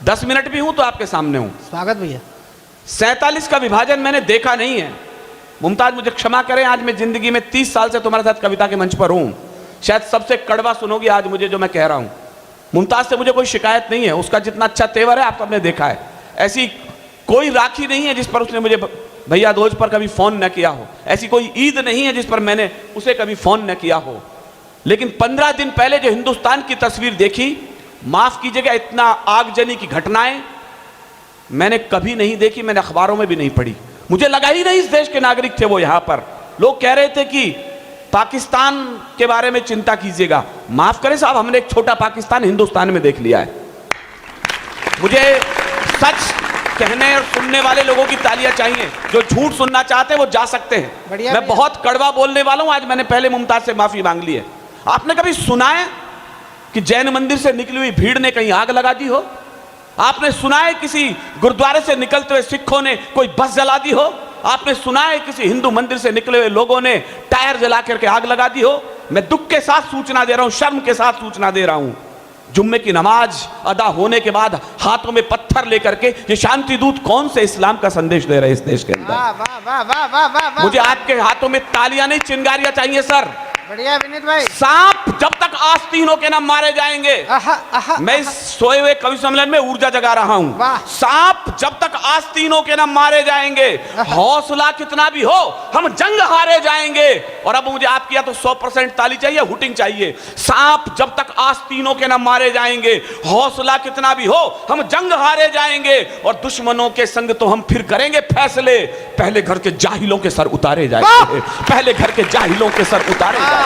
10 minute भी हूं तो आपके सामने हूं। स्वागत भैया। 47 का विभाजन मैंने देखा नहीं है। मुमताज मुझे क्षमा करें, आज मैं जिंदगी में 30 साल से तुम्हारे साथ कविता के मंच पर हूं, शायद सबसे कड़वा सुनोगी आज मुझे जो मैं कह रहा हूं। मुमताज से मुझे कोई शिकायत नहीं है, उसका जितना अच्छा तेवर है आप सबने देखा है। ऐसी कोई राखी नहीं है जिस पर उसने मुझे भैया दोज पर कभी फोन न किया हो, ऐसी कोई ईद नहीं है जिस पर मैंने उसे कभी फोन न किया हो। लेकिन 15 दिन पहले जो हिंदुस्तान की तस्वीर देखी, माफ कीजिएगा, इतना आगजनी की घटनाएं मैंने कभी नहीं देखी, मैंने अखबारों में भी नहीं पढ़ी। मुझे लगा ही नहीं इस देश के नागरिक थे वो। यहां पर लोग कह रहे थे कि पाकिस्तान के बारे में चिंता कीजिएगा। माफ करें साहब, हमने एक छोटा पाकिस्तान हिंदुस्तान में देख लिया है। मुझे सच कहने और सुनने वाले लोगों की तालियां चाहिए, जो झूठ सुनना चाहते हैं वो जा सकते हैं। मैं बहुत कड़वा बोलने वाला हूं, आज मैंने पहले मुमताज से माफी मांग ली है। आपने कभी सुना है कि जैन मंदिर से निकली हुई भीड़ ने कहीं आग लगा दी हो? आपने सुना है किसी गुरुद्वारे से निकलते हुए सिखों ने कोई बस जला दी हो? आपने सुना है किसी हिंदू मंदिर से निकले हुए लोगों ने टायर जला करके आग लगा दी हो? मैं दुख के साथ सूचना दे रहा हूं, शर्म के साथ सूचना दे रहा हूं, जुम्मे की नमाज अदा होने के बाद हाथों में पत्थर लेकर के ये शांति दूत कौन से इस्लाम का संदेश दे रहे हैं इस देश के अंदर? वाह वाह वाह वाह वाह वाह। मुझे आपके हाथों में तालियां नहीं, चिंगारियां चाहिए सर। बढ़िया विनीत भाई। सांप जब तक आस्तीनों के न मारे जाएंगे, मैं इस सोए हुए कवि सम्मेलन में ऊर्जा जगा रहा हूं। सांप जब तक आस्तीनों के न मारे जाएंगे, हौसला कितना भी हो, हम जंग हारे जाएंगे। और अब मुझे आपकी या तो 100% ताली चाहिए, हुटिंग चाहिए। सांप जब तक आस्तीनों के न मारे जाएंगे, हौसला कितना भी हो, हम जंग हारे जाएंगे। और दुश्मनों के संग तो हम फिर करेंगे फैसले, पहले घर के जाहिलों के सर उतारे जाएंगे, पहले घर के जाहिलों के सर उतारे जाएंगे।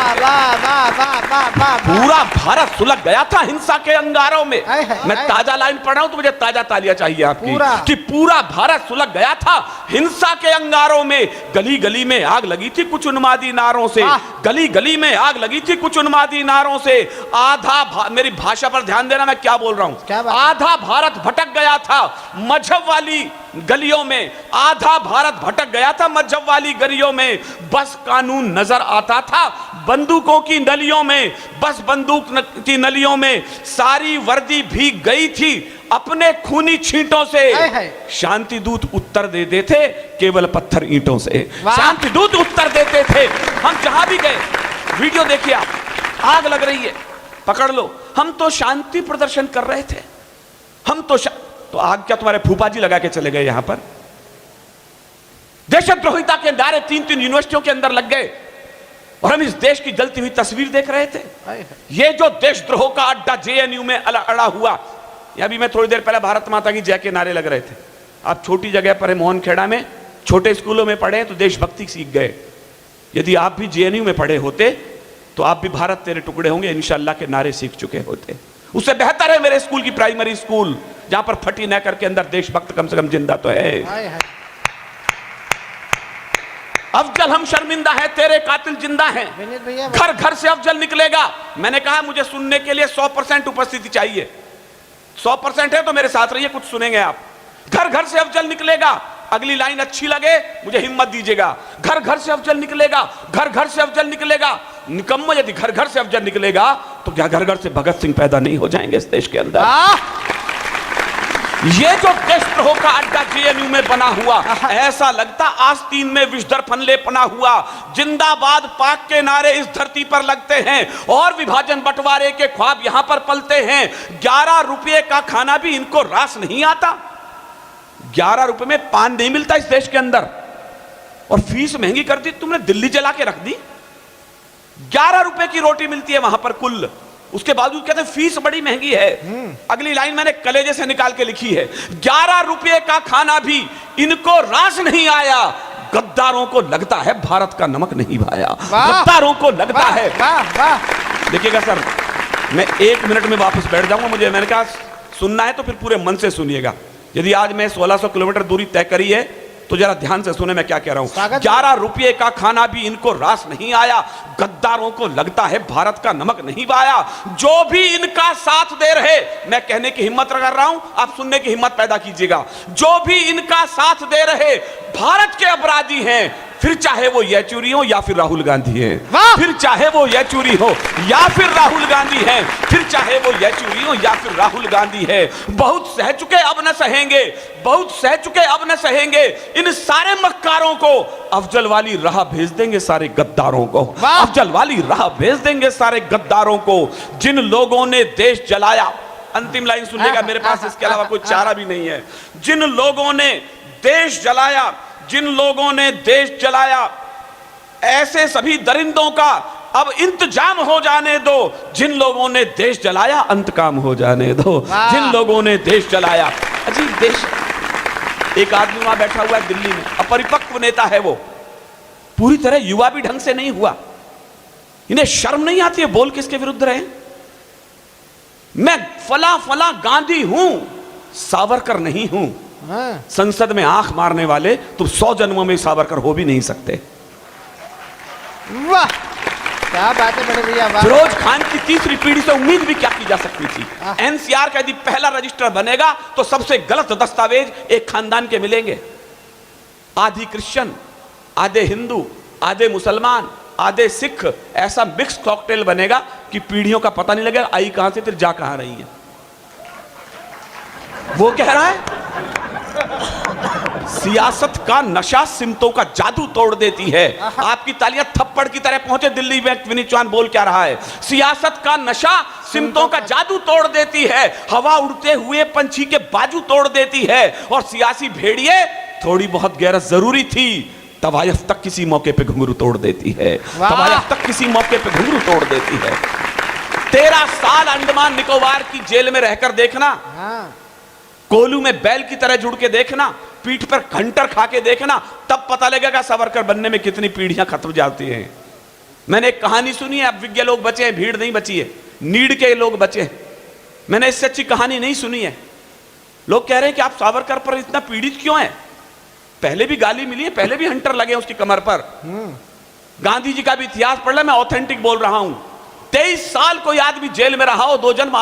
पूरा भारत सुलग गया था हिंसा के अंगारों में। मैं ताजा लाइन पढ़ रहा हूं तो मुझे ताजा तालियां चाहिए आपकी कि पूरा भारत सुलग गया था हिंसा के अंगारों में। गली गली में आग लगी थी कुछ उन्मादी नारों से, गली गली में आग लगी थी कुछ उन्मादी नारों से। आधा मेरी भाषा पर ध्यान देना, मैं क्या बोल रहा हूं। आधा भारत भटक गया था मजहब वाली गलियों में, आधा भारत भटक गया था मजहब वाली गलियों में। बस कानून नजर आता था बंदूकों की नलियों में, बस बंदूक की नलियों में। सारी वर्दी भीग गई थी अपने खूनी छींटों से। शांति दूत उत्तर दे देते केवल पत्थर ईंटों से। शांति दूत उत्तर देते थे। हम जहां भी गए, वीडियो देखिए आप, आग लग रही है, पकड़ लो। हम तो शांति प्रदर्शन कर रहे थे, हम तो आग क्या तुम्हारे फूफा जी लगा के चले गए? यहां पर देशद्रोहिता के नारे 3-3 यूनिवर्सिटियों के अंदर लग गए और हम इस देश की जलती हुई तस्वीर देख रहे थे। ये जो देशद्रोह का अड्डा जेएनयू में अड़ा हुआ, यह भी मैं थोड़ी देर पहले भारत माता की जय के नारे लग रहे थे। आप छोटी जगह पर है, मोहनखेड़ा में, छोटे स्कूलों में पढ़े तो देशभक्ति सीख गए। यदि आप भी जेएनयू में पढ़े होते तो आप भी भारत तेरे टुकड़े होंगे इंशाअल्लाह के नारे सीख चुके होते। उससे बेहतर है मेरे स्कूल की प्राइमरी स्कूल, जहां पर फटी नेकर के अंदर देशभक्त कम से कम जिंदा तो है। अफजल हम शर्मिंदा है, तेरे कातिल जिंदा हैं। घर घर से अफजल निकलेगा। मैंने कहा मुझे सुनने के लिए 100% उपस्थिति चाहिए। 100% है तो मेरे साथ रहिए, कुछ सुनेंगे आप। घर घर से अफजल निकलेगा। अगली लाइन अच्छी लगे मुझे हिम्मत दीजिएगा। घर घर से अफजल निकलेगा, घर घर से अफजल निकलेगा। निकम्मो, यदि घर घर से अफजल निकलेगा तो क्या घर घर से भगत सिंह पैदा नहीं हो जाएंगे इस देश के अंदर? ये जो देशद्रोह का अड्डा जेएनयू में बना हुआ, ऐसा लगता आस्तीन में विषधर फनले पना हुआ। जिंदाबाद पाक के नारे इस धरती पर लगते हैं और विभाजन बंटवारे के ख्वाब यहां पर पलते हैं। 11 रुपये का खाना भी इनको रास नहीं आता। 11 रुपए में पान नहीं मिलता इस देश के अंदर, और फीस महंगी कर दी तुमने, दिल्ली जला के रख दी। 11 रुपए की रोटी मिलती है वहां पर कुल, उसके बावजूद कहते हैं फीस बड़ी महंगी है। अगली लाइन मैंने कलेजे से निकाल के लिखी है, 11 रुपये का खाना भी इनको रास नहीं आया। गद्दारों को लगता है भारत का नमक नहीं भाया, गद्दारों को लगता है। देखिएगा सर, मैं 1 मिनट में वापस बैठ जाऊंगा। मैंने कहा सुनना है तो फिर पूरे मन से सुनिएगा। यदि आज मैं 1600 किलोमीटर दूरी तय करी है तो जरा ध्यान से सुने मैं क्या कह रहा हूं। 11 रुपये का खाना भी इनको रास नहीं आया। गद्दारों को लगता है भारत का नमक नहीं भाया। जो भी इनका साथ दे रहे, मैं कहने की हिम्मत कर रहा हूं, आप सुनने की हिम्मत पैदा कीजिएगा। जो भी इनका साथ दे रहे भारत के अपराधी हैं, फिर चाहे वो येचुरी हो या फिर राहुल गांधी है, वाह! फिर चाहे वो येचुरी हो या फिर राहुल गांधी है, फिर चाहे वो येचुरी हो या फिर राहुल गांधी है। बहुत सह चुके अब न सहेंगे, बहुत सह चुके अब न सहेंगे। इन सारे मक्कारों को अफजल वाली राह भेज देंगे, सारे गद्दारों को अफजल वाली राह भेज देंगे, सारे गद्दारों को। जिन लोगों ने देश जलाया, अंतिम लाइन सुनिएगा, मेरे पास इसके अलावा कोई चारा भी नहीं है। जिन लोगों ने देश जलाया, जिन लोगों ने देश जलाया, ऐसे सभी दरिंदों का अब इंतजाम हो जाने दो। जिन लोगों ने देश जलाया अंत काम हो जाने दो। जिन लोगों ने देश जलाया, अजीब देश। एक आदमी वहां बैठा हुआ है दिल्ली में, अपरिपक्व नेता है वो, पूरी तरह युवा भी ढंग से नहीं हुआ। इन्हें शर्म नहीं आती है बोल किसके विरुद्ध रहे? मैं फला फला गांधी हूं, सावरकर नहीं हूं। संसद में आंख मारने वाले तुम 100 जन्मों में सावरकर हो भी नहीं सकते। वाह, क्या बात है बड़े भैया, वाह। फिरोज खान की तीसरी पीढ़ी से उम्मीद भी क्या की जा सकती थी? एनसीआर का यदि पहला रजिस्टर बनेगा तो सबसे गलत दस्तावेज एक खानदान के मिलेंगे। आधी क्रिश्चियन, आधे हिंदू, आधे मुसलमान, आधे सिख, ऐसा मिक्स कॉकटेल बनेगा कि पीढ़ियों का पता नहीं लगेगा आई कहां से फिर जा कहां रही है। वो कह रहा है सियासत का नशा सिमतों का जादू तोड़ देती है। आपकी तालियां थप्पड़ की तरह पहुंचे दिल्ली में। विनीत चौहान बोल क्या रहा है? सियासत का नशा सिमतों का जादू तोड़ देती है, हवा उड़ते हुए पंछी के बाजू तोड़ देती है। और सियासी भेड़िए थोड़ी बहुत गैरत जरूरी थी, तवायफ तक किसी मौके पे घुंघरू तोड़ देती है, तवायफ तक किसी मौके पे घुंघरू तोड़ देती है। 13 साल अंडमान निकोबार की जेल में रहकर देखना, कोलू में बैल की तरह जुड़ के देखना, पीठ पर घंटर खा के देखना, तब पता लगेगा सावरकर बनने में कितनी पीढ़ियां खत्म जाती हैं। मैंने एक कहानी सुनी है, अब विज्ञ लोग बचे हैं, भीड़ नहीं बची है, नीड के लोग बचे हैं। मैंने इससे अच्छी कहानी नहीं सुनी है। लोग कह रहे हैं कि आप सावरकर पर इतना पीड़ित क्यों हैं? पहले भी गाली मिली है, पहले भी हंटर लगे उसकी कमर पर। गांधी जी का भी इतिहास पढ़ ले, मैं ऑथेंटिक बोल रहा हूं। 23 साल कोई आदमी जेल में रहा हो, 2 जन्म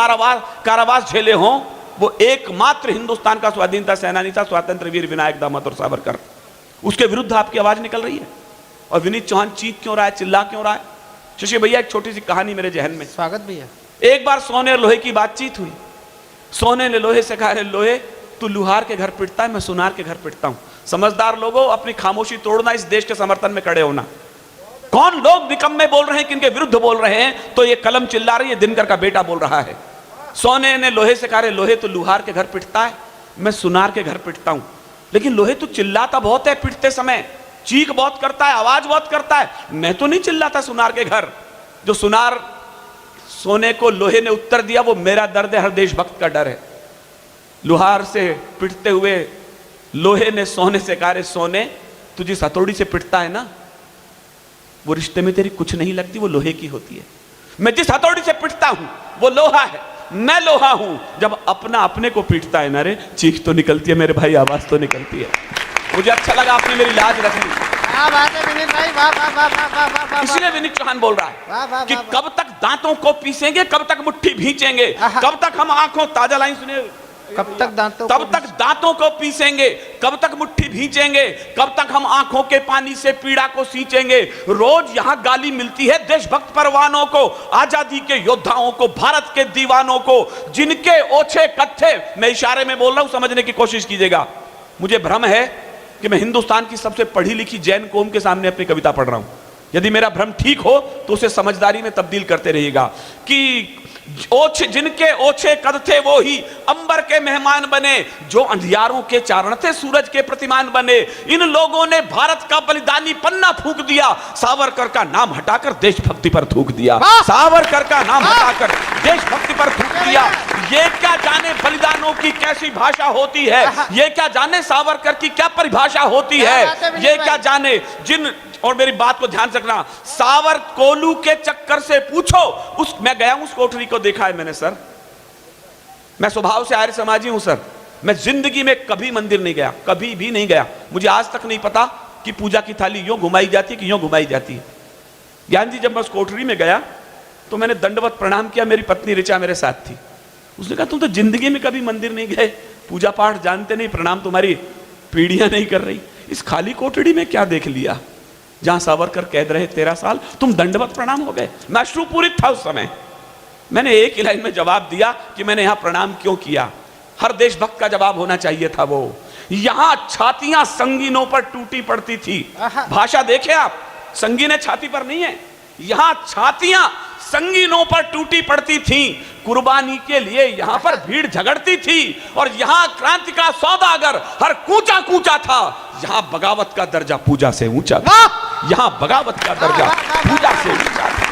कारावास झेले हो, वो एकमात्र हिंदुस्तान का स्वाधीनता सेनानी था, स्वातंत्र वीर विनायक दामोदर सावरकर। उसके विरुद्ध आपकी आवाज निकल रही है। और विनीत चौहान चीख क्यों रहा है, चिल्ला क्यों रहा है? शशि भैया, एक छोटी सी कहानी मेरे जहन में। स्वागत भैया। एक बार सोने और लोहे की बातचीत हुई। सोने ने लोहे से कहा, लोहे तू लुहार के घर पिटता है, मैं सुनार के घर पिटता हूं। समझदार लोगों, अपनी खामोशी तोड़ना, इस देश के समर्थन में खड़े होना। कौन लोग निकम्मे बोल रहे हैं, किनके विरुद्ध बोल रहे हैं? तो ये कलम चिल्ला रही है, दिनकर का बेटा बोल रहा है। सोने ने लोहे से कहा, लोहे तो लुहार के घर पिटता है, मैं सुनार के घर पिटता हूं। लेकिन लोहे तो चिल्लाता बहुत है, पिटते समय चीख बहुत करता है, आवाज बहुत करता है। मैं तो नहीं चिल्लाता सुनार के घर। जो सुनार सोने को लोहे ने उत्तर दिया, वो मेरा दर्द है, हर देशभक्त का डर है। लुहार से पिटते हुए लोहे ने सोने से कहा, सोने तू जिस हथौड़ी से पिटता है ना, वो रिश्ते में तेरी कुछ नहीं लगती, वो लोहे की होती है। मैं जिस हथौड़ी से पिटता हूं वो लोहा है, मैं लोहा हूं। जब अपना अपने को पीटता है ना रे, चीख तो निकलती है मेरे भाई, आवाज तो निकलती है। मुझे अच्छा लगा आपने मेरी लाज रख ली। इसलिए विनीत चौहान बोल रहा है कि कब तक दांतों को पीसेंगे, कब तक मुट्ठी भींचेंगे, कब तक हम आंखों, ताजा लाइन सुनिए, कब तक दांतों को पीसेंगे, कब तक मुट्ठी भींचेंगे, कब तक हम आंखों के पानी से पीड़ा को सींचेंगे। रोज यहां गाली मिलती है देशभक्त परवानों को, आजादी के योद्धाओं को, भारत के दीवानों को, जिनके ओछे कत्थे, मैं इशारे में बोल रहा हूं, समझने की कोशिश कीजिएगा। मुझे भ्रम है कि मैं हिंदुस्तान की सबसे पढ़ी लिखी जैन कौम के सामने अपनी कविता पढ़ रहा हूं। यदि मेरा भ्रम ठीक हो तो उसे समझदारी में तब्दील करते रहिएगा कि जिनके ओछे कद थे वो ही अंबर के मेहमान बने, जो अंधियारों के चारण थे सूरज के प्रतिमान बने। इन लोगों ने भारत का बलिदानी पन्ना फूंक दिया, सावरकर का नाम हटाकर देशभक्ति पर थूक दिया, सावरकर का नाम हटाकर देशभक्ति पर थूक दिया। ये क्या जाने बलिदानों की कैसी भाषा होती है, ये क्या जाने सावरकर की क्या परिभाषा होती है, ये क्या जाने जिन, और मेरी बात को ध्यान रखना, सावर कोलू के चक्कर से पूछो। मैं गया हूं उस कोठरी को, देखा है मैंने सर। मैं स्वभाव से आर्य समाजी हूं सर। मैं जिंदगी में कभी मंदिर नहीं गया, कभी भी नहीं गया। मुझे आज तक नहीं पता कि पूजा की थाली यूं घुमाई जाती है कि यूं घुमाई जाती है। ज्ञान जी, जब मैं उस कोठरी में गया तो मैंने दंडवत प्रणाम किया। मेरी पत्नी ऋचा मेरे साथ थी। उसने कहा, तुम तो जिंदगी में कभी मंदिर नहीं गए, पूजा पाठ जानते नहीं, प्रणाम तुम्हारी पीढ़ियां नहीं कर रही, इस खाली कोठरी में क्या देख लिया? जहां सावरकर कैद रहे 13 साल, तुम दंडवत प्रणाम हो गए। मैं अश्रुपूरित था उस समय। मैंने एक ही लाइन में जवाब दिया कि मैंने यहां प्रणाम क्यों किया। हर देशभक्त का जवाब होना चाहिए था वो। यहां छातियां संगीनों पर टूटी पड़ती थी। भाषा देखे आप, संगीने छाती पर नहीं है, यहां छातियां संगीनों पर टूटी पड़ती थी। कुर्बानी के लिए यहां पर भीड़ झगड़ती थी और यहां क्रांति का सौदागर हर कूचा कूचा था। यहां बगावत का दर्जा पूजा से ऊंचा था। यहां बगावत का दर्जा पूजा से ऊंचा था।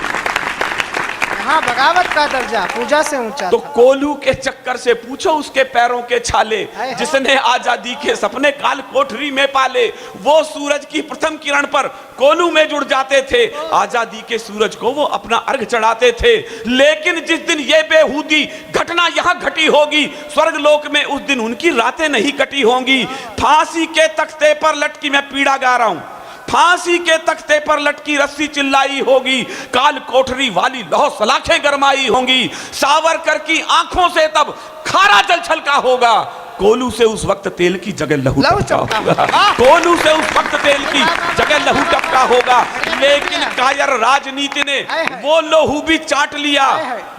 हाँ, बगावत का दर्जा पूजा से ऊंचा। तो कोलू के चक्कर से पूछो उसके पैरों के छाले, जिसने आजादी के सपने काल कोठरी में पाले। वो सूरज की प्रथम किरण पर कोलू में जुड़ जाते थे। आजादी के सूरज को वो अपना अर्घ चढ़ाते थे। लेकिन जिस दिन ये बेहूदी घटना यहां घटी होगी, स्वर्गलोक में उस दिन उनकी रातें नहीं कटी होंगी। फांसी के तख्ते पर लटकी, मैं पीड़ा गा रहा हूं, फांसी के तख्ते पर लटकी रस्सी चिल्लाई होगी। काल कोठरी वाली लौह सलाखें गरमाई होंगी। सावरकर की आंखों से तब खारा जल छलका होगा। कोलू से उस वक्त तेल की जगह लहू टपका होगा। कोलू से उस वक्त तेल की जगह लहू टपका होगा। लेकिन कायर राजनीति ने वो लहू भी चाट लिया।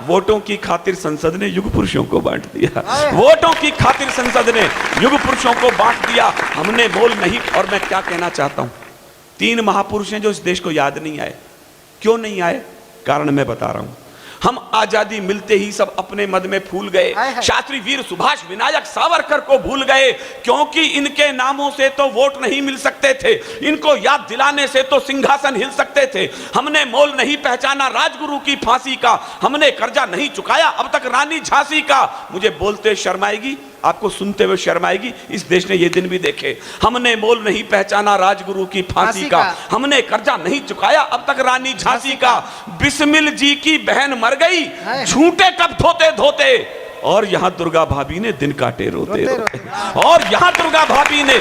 वोटों की खातिर संसद ने युग पुरुषों को बांट दिया। वोटों की खातिर संसद ने युग पुरुषों को बांट दिया। हमने बोल नहीं। और मैं क्या कहना चाहता हूं, 3 महापुरुष हैं जो इस देश को याद नहीं आए। क्यों नहीं आए? कारण मैं बता रहा हूं। हम आजादी मिलते ही सब अपने मद में फूल गए। शास्त्री वीर सुभाष विनायक सावरकर को भूल गए, क्योंकि इनके नामों से तो वोट नहीं मिल सकते थे। इनको याद दिलाने से तो सिंहासन हिल सकते थे। हमने मोल नहीं पहचाना राजगुरु की फांसी का। हमने कर्जा नहीं चुकाया अब तक रानी झांसी का। मुझे बोलते शर्म आएगी, आपको सुनते हुए शर्म आएगी। इस देश ने ये दिन भी देखे। हमने मोल नहीं पहचाना राजगुरु की फांसी का। हमने कर्जा नहीं चुकाया अब तक रानी झांसी का। बिस्मिल जी की बहन मर गई, झूठे कब धोते धोते। और यहां दुर्गा भाभी ने दिन काटे रोते रोते। और यहां दुर्गा भाभी ने